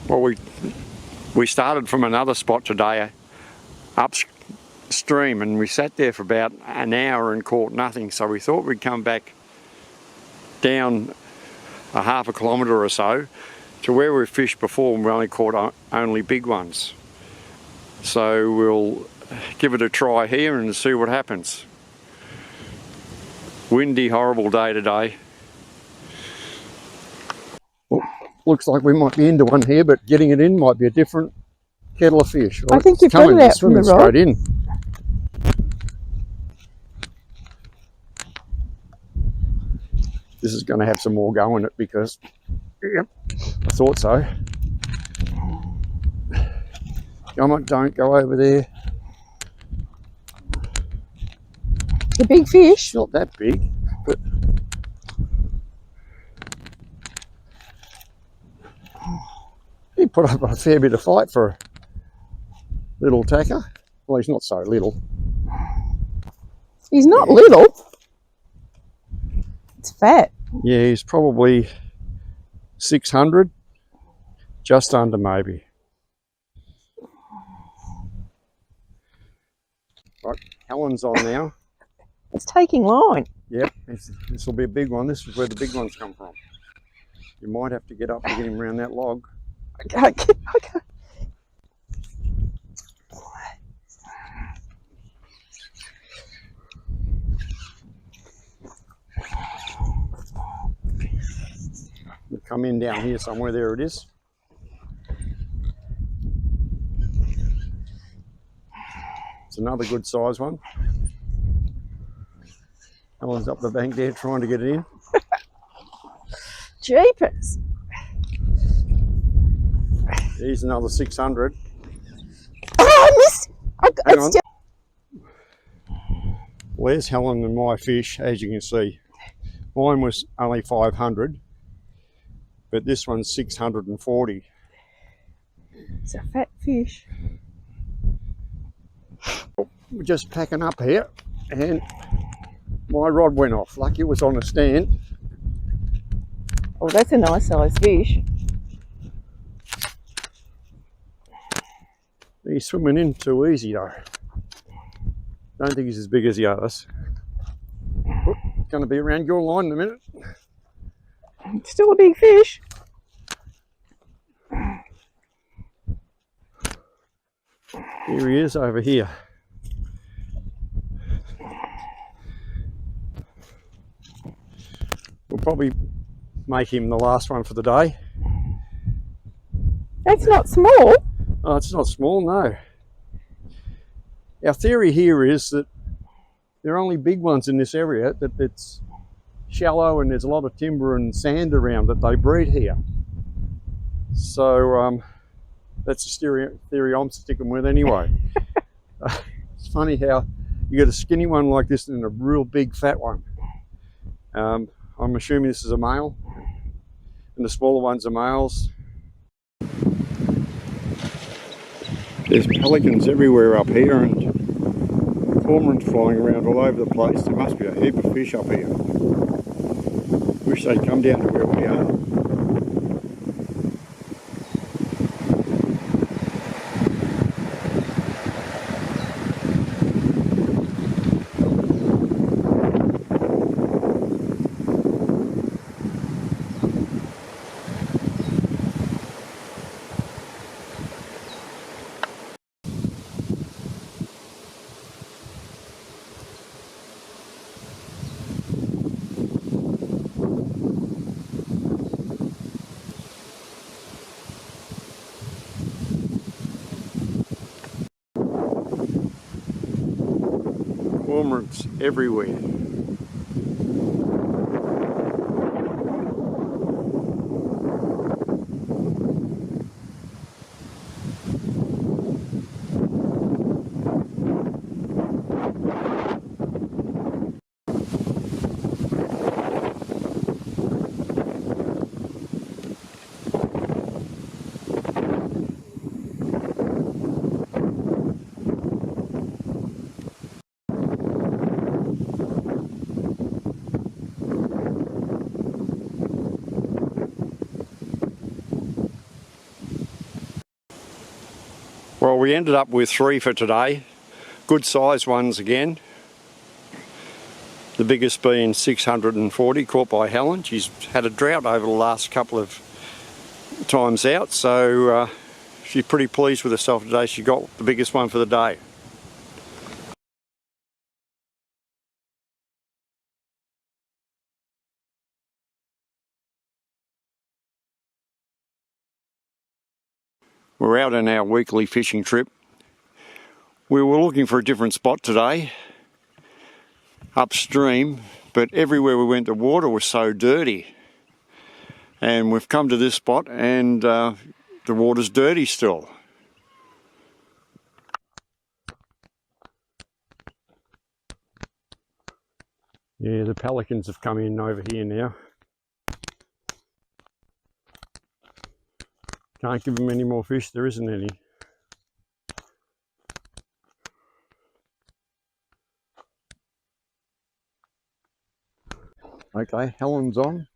Well, we started from another spot today upstream, and we sat there for about an hour and caught nothing, so we thought we'd come back down a half a kilometre or so to where we fished before, and we only caught only big ones. So we'll give it a try here and see what happens. Windy, horrible day today. Well, looks like we might be into one here, but getting it in might be a different kettle of fish. I think you've got it out from the rod. Straight in. This is going to have some more go in it because, yep, I thought so. Come on, don't go over there. The big fish? Not that big, but he put up a fair bit of fight for a little tacker. Well, he's not so little. He's not little. It's fat. Yeah, he's probably 600, just under maybe. Right, Helen's on now. It's taking line. Yep, this will be a big one. This is where the big ones come from. You might have to get up and get him around that log. Okay. We'll come in down here somewhere. There it is. It's another good size one. Helen's up the bank there trying to get it in. Jeepers. Here's another 600. Oh, I missed. Hang on. Well, there's Helen and my fish, as you can see. Mine was only 500, but this one's 640. It's a fat fish. We're just packing up here, and my rod went off. Lucky it was on a stand. Oh, that's a nice sized fish. He's swimming in too easy though. Don't think he's as big as the others. Oh, going to be around your line in a minute. Still a big fish. Here he is over here. We'll probably make him the last one for the day. That's not small. Oh, it's not small, no. Our theory here is that there are only big ones in this area, that it's shallow and there's a lot of timber and sand around that they breed here. So that's a theory I'm sticking with anyway. It's funny how you get a skinny one like this and a real big fat one. I'm assuming this is a male, and the smaller ones are males. There's pelicans everywhere up here and cormorants flying around all over the place. There must be a heap of fish up here. Wish they'd come down to where we are. Cormorants everywhere. Well, we ended up with 3 for today. Good sized ones again. The biggest being 640, caught by Helen. She's had a drought over the last couple of times out, so she's pretty pleased with herself today. She got the biggest one for the day. We're out on our weekly fishing trip. We were looking for a different spot today, upstream, but everywhere we went the water was so dirty. And we've come to this spot and the water's dirty still. Yeah, the pelicans have come in over here now. Can't give them any more fish, there isn't any. Okay, Helen's on.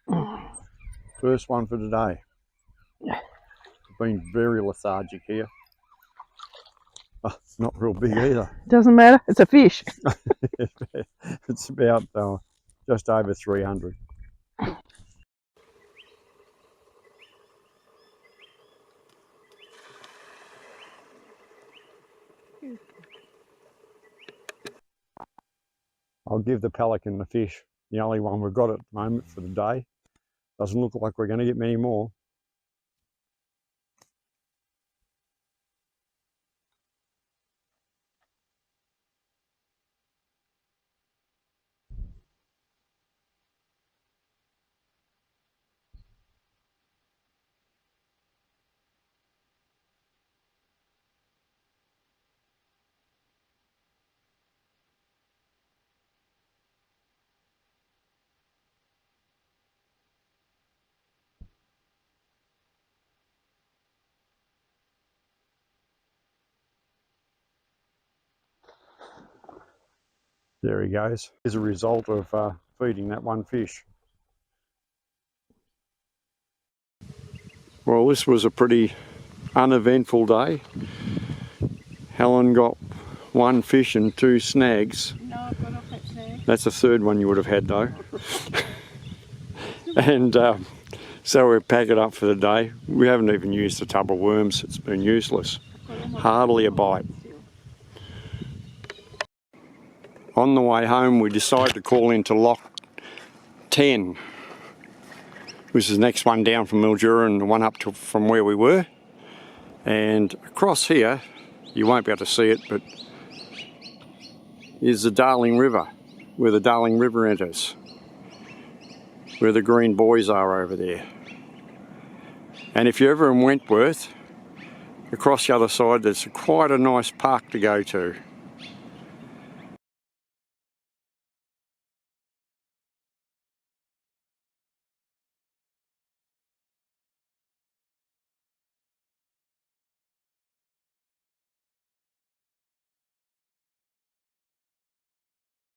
First one for today. Been very lethargic here. Oh, it's not real big either. Doesn't matter, it's a fish. It's about just over 300. I'll give the pelican the fish, the only one we've got at the moment for the day. Doesn't look like we're going to get many more. There he goes. As a result of feeding that one fish. Well, this was a pretty uneventful day. Helen got 1 fish and 2 snags. No, I've got off that snag. That's the 3rd one you would have had though. And so we pack it up for the day. We haven't even used the tub of worms. It's been useless. Hardly a bite. On the way home we decided to call into Lock 10, which is the next one down from Mildura and the one up to from where we were. And across here, you won't be able to see it, but is the Darling River, where the Darling River enters, where the green buoys are over there. And if you're ever in Wentworth, across the other side there's quite a nice park to go to.